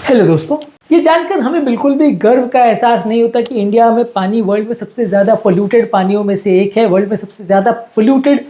Hello दोस्तों, ये जानकर हमें बिल्कुल भी गर्व का एहसास नहीं होता कि इंडिया में पानी वर्ल्ड में सबसे ज़्यादा पोल्यूटेड पानियों में से एक है। वर्ल्ड में सबसे ज़्यादा पोल्यूटेड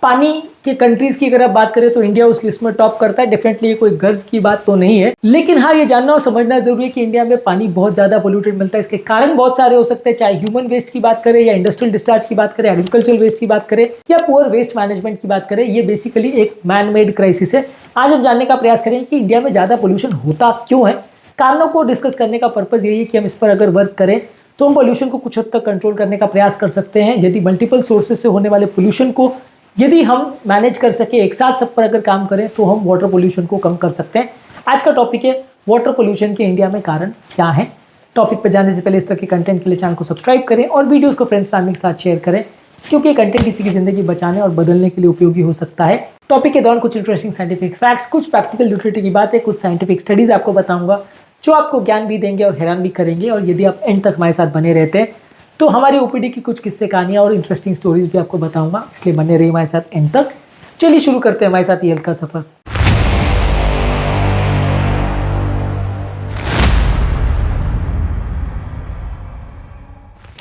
पानी के कंट्रीज़ की अगर आप बात करें तो इंडिया उस लिस्ट में टॉप करता है। डेफिनेटली ये कोई गर्व की बात तो नहीं है, लेकिन हाँ, ये जानना और समझना जरूरी है कि इंडिया में पानी बहुत ज़्यादा पोल्यूटेड मिलता है। इसके कारण बहुत सारे हो सकते हैं, चाहे ह्यूमन वेस्ट की बात करें या इंडस्ट्रियल डिस्चार्ज की बात करें, एग्रीकल्चरल वेस्ट की बात करें या पुअर वेस्ट मैनेजमेंट की बात करें। ये बेसिकली एक मैन मेड क्राइसिस है। आज हम जानने का प्रयास करेंगे कि इंडिया में ज़्यादा पोल्यूशन होता क्यों है। कारणों को डिस्कस करने का पर्पस यही है कि हम इस पर अगर वर्क करें तो हम पोल्यूशन को कुछ हद तक कंट्रोल करने का प्रयास कर सकते हैं। यदि मल्टीपल सोर्सेज से होने वाले पोल्यूशन को यदि हम मैनेज कर सके, एक साथ सब पर अगर काम करें तो हम वाटर पोल्यूशन को कम कर सकते हैं। आज का टॉपिक है वाटर पोल्यूशन के इंडिया में कारण क्या है। टॉपिक पर जाने से पहले इस तरह के कंटेंट के लिए चैनल को सब्सक्राइब करें और वीडियोस को फ्रेंड्स फैमिली के साथ शेयर करें, क्योंकि ये कंटेंट किसी की जिंदगी बचाने और बदलने के लिए उपयोगी हो सकता है। टॉपिक के दौरान कुछ इंटरेस्टिंग साइंटिफिक फैक्ट्स, कुछ प्रैक्टिकल यूटिलिटी की बातें, कुछ साइंटिफिक स्टडीज आपको बताऊंगा जो आपको ज्ञान भी देंगे और हैरान भी करेंगे। और यदि आप एंड तक हमारे साथ बने रहते हैं तो हमारी ओपीडी की कुछ किस्से कहानियाँ और इंटरेस्टिंग स्टोरीज भी आपको बताऊंगा, इसलिए बने रहिए हमारे साथ एंड तक। चलिए शुरू करते हैं हमारे साथ ये हल्का सफर।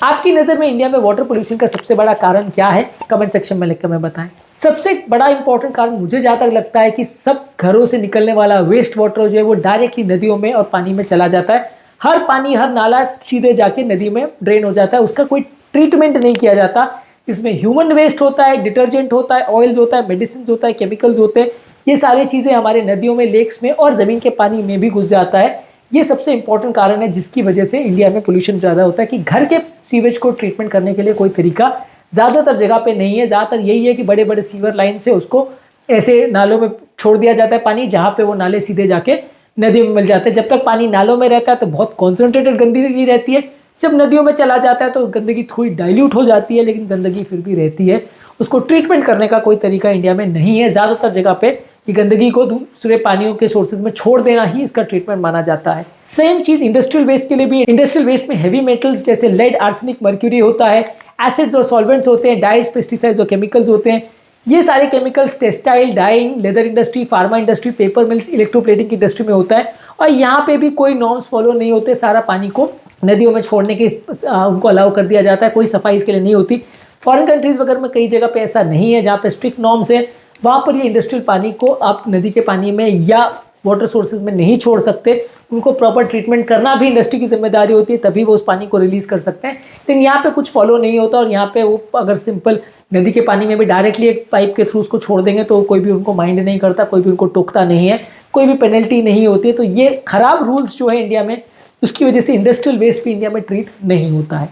आपकी नज़र में इंडिया में वाटर पोल्यूशन का सबसे बड़ा कारण क्या है? कमेंट सेक्शन में लिखकर हमें बताएं। सबसे बड़ा इंपॉर्टेंट कारण मुझे जहाँ तक लगता है कि सब घरों से निकलने वाला वेस्ट वाटर जो है वो डायरेक्टली नदियों में और पानी में चला जाता है। हर पानी, हर नाला सीधे जाके नदी में ड्रेन हो जाता है, उसका कोई ट्रीटमेंट नहीं किया जाता। इसमें ह्यूमन वेस्ट होता है, डिटर्जेंट होता है, ऑयल्स होता है, मेडिसिन होता है, केमिकल्स होते हैं। ये सारी चीज़ें हमारे नदियों में, लेक्स में और ज़मीन के पानी में भी घुस जाता है। ये सबसे इंपॉर्टेंट कारण है जिसकी वजह से इंडिया में पोल्यूशन ज़्यादा होता है कि घर के सीवेज को ट्रीटमेंट करने के लिए कोई तरीका ज़्यादातर जगह पे नहीं है। ज़्यादातर यही है कि बड़े बड़े सीवर लाइन से उसको ऐसे नालों में छोड़ दिया जाता है पानी, जहाँ पे वो नाले सीधे जाके नदियों में मिल जाते हैं। जब तक पानी नालों में रहता है तो बहुत कॉन्सेंट्रेटेड गंदगी रहती है, जब नदियों में चला जाता है तो गंदगी थोड़ी डाइल्यूट हो जाती है, लेकिन गंदगी फिर भी रहती है। उसको ट्रीटमेंट करने का कोई तरीका इंडिया में नहीं है। ज़्यादातर जगह पे ये गंदगी को दूसरे पानियों के सोर्सेज में छोड़ देना ही इसका ट्रीटमेंट माना जाता है। सेम चीज़ इंडस्ट्रियल वेस्ट के लिए भी। इंडस्ट्रियल वेस्ट में हैवी मेटल्स जैसे लेड, आर्सेनिक, मर्क्यूरी होता है, एसिड्स और सॉल्वेंट्स होते हैं, डाइज, पेस्टिसाइड्स और केमिकल्स होते हैं। ये सारे chemicals textile, dyeing, leather industry, pharma industry, paper mills, electroplating industry में होता है। और यहाँ पे भी कोई नॉर्म्स फॉलो नहीं होते। सारा पानी को नदियों में छोड़ने के उनको अलाउ कर दिया जाता है, कोई सफाई इसके लिए नहीं होती। फॉरेन कंट्रीज वगैरह में कई जगह पे ऐसा नहीं है, जहाँ पे स्ट्रिक्ट नॉर्म्स है, वहाँ पर ये इंडस्ट्रियल पानी को आप नदी के पानी में या वाटर सोर्सेज में नहीं छोड़ सकते। उनको प्रॉपर ट्रीटमेंट करना भी इंडस्ट्री की जिम्मेदारी होती है, तभी वो उस पानी को रिलीज कर सकते हैं। लेकिन यहाँ पे कुछ फॉलो नहीं होता और यहाँ पे वो अगर सिंपल नदी के पानी में भी डायरेक्टली एक पाइप के थ्रू उसको छोड़ देंगे तो कोई भी उनको माइंड नहीं करता, कोई भी उनको टोकता नहीं है, कोई भी पेनल्टी नहीं होती है। तो ये खराब रूल्स जो है इंडिया में, उसकी वजह से इंडस्ट्रियल वेस्ट भी इंडिया में ट्रीट नहीं होता है।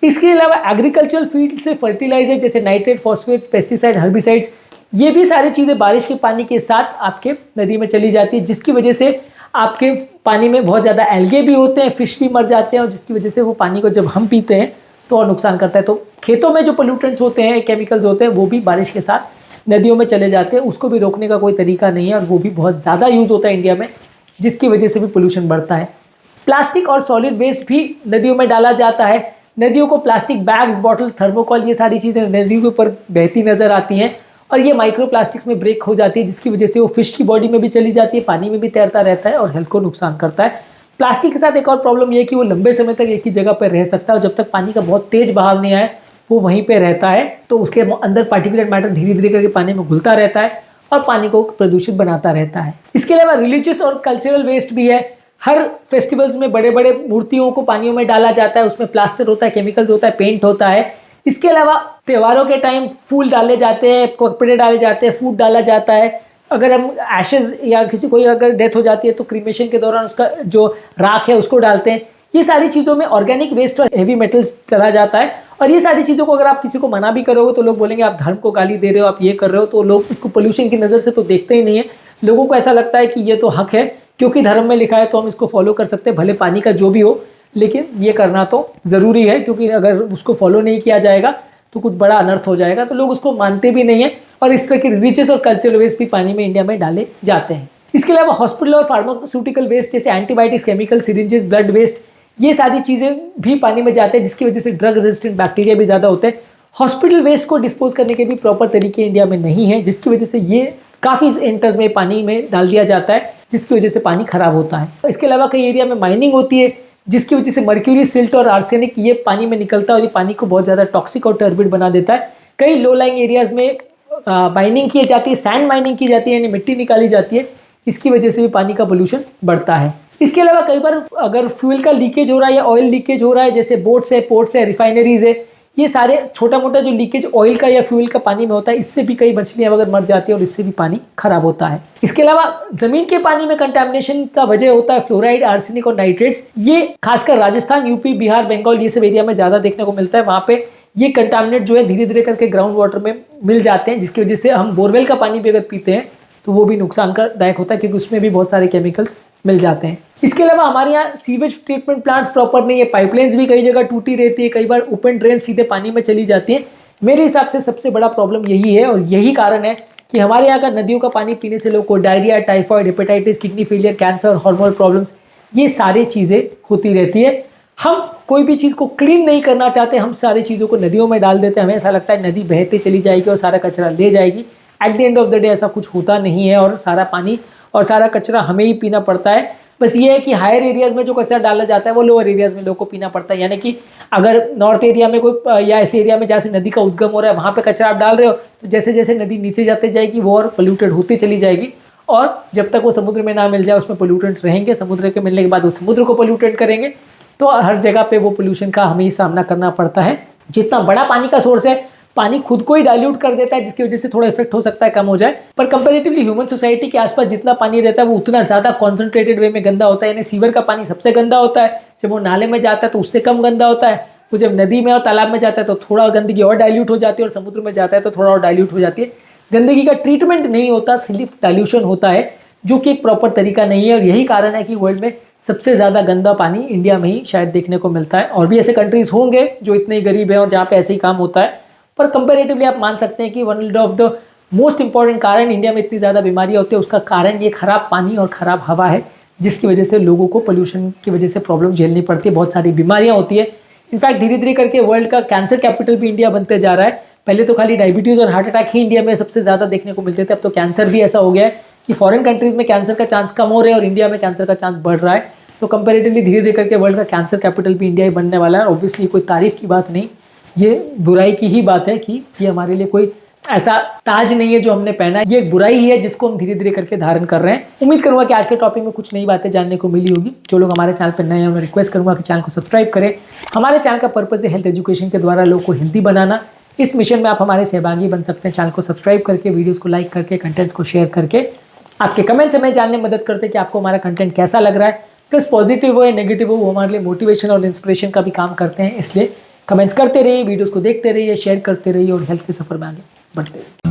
इसके अलावा एग्रीकल्चरल फील्ड से फर्टिलाइजर जैसे नाइट्रेट, फॉस्फेट, पेस्टिसाइड, हर्बिसाइड्स, ये भी सारी चीज़ें बारिश के पानी के साथ आपके नदी में चली जाती है, जिसकी वजह से आपके पानी में बहुत ज़्यादा एल्गे भी होते हैं, फिश भी मर जाते हैं, और जिसकी वजह से वो पानी को जब हम पीते हैं तो और नुकसान करता है। तो खेतों में जो पोल्यूटेंट्स होते हैं, केमिकल्स होते हैं, वो भी बारिश के साथ नदियों में चले जाते हैं। उसको भी रोकने का कोई तरीका नहीं है और वो भी बहुत ज़्यादा यूज़ होता है इंडिया में, जिसकी वजह से भी पोल्यूशन बढ़ता है। प्लास्टिक और सॉलिड वेस्ट भी नदियों में डाला जाता है। नदियों को प्लास्टिक बैग्स, बॉटल्स, थर्मोकॉल, ये सारी चीज़ें नदियों के ऊपर बहती नजर आती हैं और ये माइक्रो प्लास्टिक्स में ब्रेक हो जाती है, जिसकी वजह से वो फिश की बॉडी में भी चली जाती है, पानी में भी तैरता रहता है और हेल्थ को नुकसान करता है। प्लास्टिक के साथ एक और प्रॉब्लम ये है कि वो लंबे समय तक एक ही जगह पर रह सकता है और जब तक पानी का बहुत तेज बहाव नहीं आए वो वहीं पर रहता है, तो उसके अंदर पार्टिकुलेट मैटर धीरे धीरे करके पानी में घुलता रहता है और पानी को प्रदूषित बनाता रहता है। इसके अलावा रिलीजियस और कल्चरल वेस्ट भी है। हर फेस्टिवल्स में बड़े बड़े मूर्तियों को पानियों में डाला जाता है, उसमें प्लास्टर होता है, केमिकल्स होता है, पेंट होता है। इसके अलावा त्योहारों के टाइम फूल डाले जाते हैं, कपड़े डाले जाते हैं, फूड डाला जाता है। अगर हम एशेज या किसी कोई अगर डेथ हो जाती है तो क्रीमेशन के दौरान उसका जो राख है उसको डालते हैं। ये सारी चीज़ों में ऑर्गेनिक वेस्ट और हेवी मेटल्स चला जाता है। और ये सारी चीज़ों को अगर आप किसी को मना भी करोगे तो लोग बोलेंगे आप धर्म को गाली दे रहे हो, आप ये कर रहे हो। तो लोग इसको पोल्यूशन की नज़र से तो देखते ही नहीं है। लोगों को ऐसा लगता है कि ये तो हक है, क्योंकि धर्म में लिखा है तो हम इसको फॉलो कर सकते हैं, भले पानी का जो भी हो, लेकिन ये करना तो ज़रूरी है, क्योंकि अगर उसको फॉलो नहीं किया जाएगा तो कुछ बड़ा अनर्थ हो जाएगा। तो लोग उसको मानते भी नहीं है और इस तरह के रिलीजियस और कल्चरल वेस्ट भी पानी में इंडिया में डाले जाते हैं। इसके अलावा हॉस्पिटल और फार्मास्यूटिकल वेस्ट जैसे antibiotics, chemical, syringes, blood waste, ये सारी चीज़ें भी पानी में जाते हैं, जिसकी वजह से ड्रग रेजिस्टेंट बैक्टीरिया भी ज़्यादा होते हैं। हॉस्पिटल वेस्ट को डिस्पोज करने के भी प्रॉपर तरीके इंडिया में नहीं है, जिसकी वजह से ये काफ़ी एंटर्स में पानी में डाल दिया जाता है, जिसकी वजह से पानी खराब होता है। इसके अलावा कई एरिया में माइनिंग होती है, जिसकी वजह से मर्क्यूरी, सिल्ट और आर्सेनिक ये पानी में निकलता है और ये पानी को बहुत ज़्यादा टॉक्सिक और टर्बिड बना देता है। कई लो लाइंग एरियाज में माइनिंग की जाती है, सैंड माइनिंग की जाती है, यानी मिट्टी निकाली जाती है, इसकी वजह से भी पानी का पोल्यूशन बढ़ता है। इसके अलावा कई बार अगर फ्यूल का लीकेज हो रहा है या ऑयल लीकेज हो रहा है, जैसे बोट्स है, पोर्ट्स है, रिफाइनरीज है, ये सारे छोटा मोटा जो लीकेज ऑयल का या फ्यूल का पानी में होता है, इससे भी कई मछलियां वगैरह मर जाती है और इससे भी पानी खराब होता है। इसके अलावा जमीन के पानी में कंटामिनेशन का वजह होता है फ्लोराइड, आर्सेनिक और नाइट्रेट्स। ये खासकर राजस्थान, यूपी, बिहार, बंगाल ये सब एरिया में ज्यादा देखने को मिलता है। वहां पे ये कंटामिनेट जो है धीरे धीरे करके ग्राउंड वाटर में मिल जाते हैं, जिसकी वजह से हम बोरवेल का पानी भी अगर पीते हैं तो वो भी नुकसानदायक होता है, क्योंकि उसमें भी बहुत सारे केमिकल्स मिल जाते हैं। इसके अलावा हमारे यहाँ सीवेज ट्रीटमेंट प्लांट्स प्रॉपर नहीं है, पाइपलाइंस भी कई जगह टूटी रहती है, कई बार ओपन ड्रेन सीधे पानी में चली जाती है। मेरे हिसाब से सबसे बड़ा प्रॉब्लम यही है और यही कारण है कि हमारे यहाँ का नदियों का पानी पीने से लोगों को diarrhoea, typhoid, hepatitis, kidney failure, cancer, hormonal problems, ये सारी चीज़ें होती रहती है। हम कोई भी चीज़ को क्लीन नहीं करना चाहते, हम सारी चीज़ों को नदियों में डाल देते हैं। हमें ऐसा लगता है नदी बहते चली जाएगी और सारा कचरा ले जाएगी। At the end of the day ऐसा कुछ होता नहीं है और सारा पानी और सारा कचरा हमें ही पीना पड़ता है। बस ये है कि हायर एरियाज में जो कचरा डाला जाता है वो लोअर एरियाज में लोगों को पीना पड़ता है। यानी कि अगर नॉर्थ एरिया में कोई या ऐसे एरिया में जहाँ से नदी का उद्गम हो रहा है वहाँ पे कचरा आप डाल रहे हो, तो जैसे जैसे नदी नीचे जाते जाएगी वो और पोल्यूटेड होती चली जाएगी और जब तक वो समुद्र में ना मिल जाए उसमें पोल्यूटेंट्स रहेंगे। समुद्र के मिलने के बाद वो समुद्र को पोल्यूटेड करेंगे, तो हर जगह पे वो पोल्यूशन का हमें ही सामना करना पड़ता है। जितना बड़ा पानी का सोर्स है, पानी खुद को ही डाइल्यूट कर देता है, जिसकी वजह से थोड़ा इफेक्ट हो सकता है, कम हो जाए। पर कंपैरेटिवली ह्यूमन सोसाइटी के आसपास जितना पानी रहता है वो उतना ज़्यादा कॉन्सेंट्रेटेड वे में गंदा होता है। यानी सीवर का पानी सबसे गंदा होता है, जब वो नाले में जाता है तो उससे कम गंदा होता है, वो जब नदी में और तालाब में जाता है तो थोड़ा गंदगी और डाइल्यूट हो जाती है और समुद्र में जाता है तो थोड़ा और डाइल्यूट हो जाती है। गंदगी का ट्रीटमेंट नहीं होता, सिर्फ डाइल्यूशन होता है, जो कि एक प्रॉपर तरीका नहीं है। और यही कारण है कि वर्ल्ड में सबसे ज़्यादा गंदा पानी इंडिया में ही शायद देखने को मिलता है। और भी ऐसे कंट्रीज होंगे जो इतने गरीब हैं और जहाँ पे ऐसे ही काम होता है, पर कंपैरेटिवली आप मान सकते हैं कि one of the most important कारण इंडिया में इतनी ज़्यादा बीमारियाँ होती है, उसका कारण ये खराब पानी और खराब हवा है, जिसकी वजह से लोगों को पोल्यूशन की वजह से प्रॉब्लम झेलनी पड़ती है, बहुत सारी बीमारियाँ होती है। इनफैक्ट धीरे धीरे करके वर्ल्ड का कैंसर कैपिटल भी इंडिया बनते जा रहा है। पहले तो खाली डायबिटीज़ और हार्ट अटैक ही इंडिया में सबसे ज़्यादा देखने को मिलते थे, अब तो कैंसर भी ऐसा हो गया है कि फॉरेन कंट्रीज़ में कैंसर का चांस कम हो रहा है और इंडिया में कैंसर का चांस बढ़ रहा है। तो कंपैरेटिवली धीरे धीरे करके वर्ल्ड का कैंसर कैपिटल भी इंडिया ही बनने वाला है। ऑब्वियसली कोई तारीफ की बात नहीं, ये बुराई की ही बात है कि ये हमारे लिए कोई ऐसा ताज नहीं है जो हमने पहना है, ये एक बुराई ही है जिसको हम धीरे धीरे करके धारण कर रहे हैं। उम्मीद करूंगा कि आज के टॉपिक में कुछ नई बातें जानने को मिली होगी। जो लोग हमारे चैनल पर नए हैं, मैं रिक्वेस्ट करूंगा कि चैनल को सब्सक्राइब करें। हमारे चैनल का पर्पज़ है हेल्थ एजुकेशन के द्वारा लोगों को हेल्दी बनाना। इस मिशन में आप हमारे सहभागी बन सकते हैं। चैनल को सब्सक्राइब करके, वीडियोज़ को लाइक करके, कंटेंट्स को शेयर करके। आपके कमेंट्स हमें जानने में मदद करते हैं कि आपको हमारा कंटेंट कैसा लग रहा है। प्लस पॉजिटिव हो या नेगेटिव हो, वो हमारे लिए मोटिवेशन और इंस्पिरेशन का भी काम करते हैं। इसलिए कमेंट्स करते रहिए, वीडियोस को देखते रहिए, शेयर करते रहिए और हेल्थ के सफ़र में आगे बढ़ते रहिए।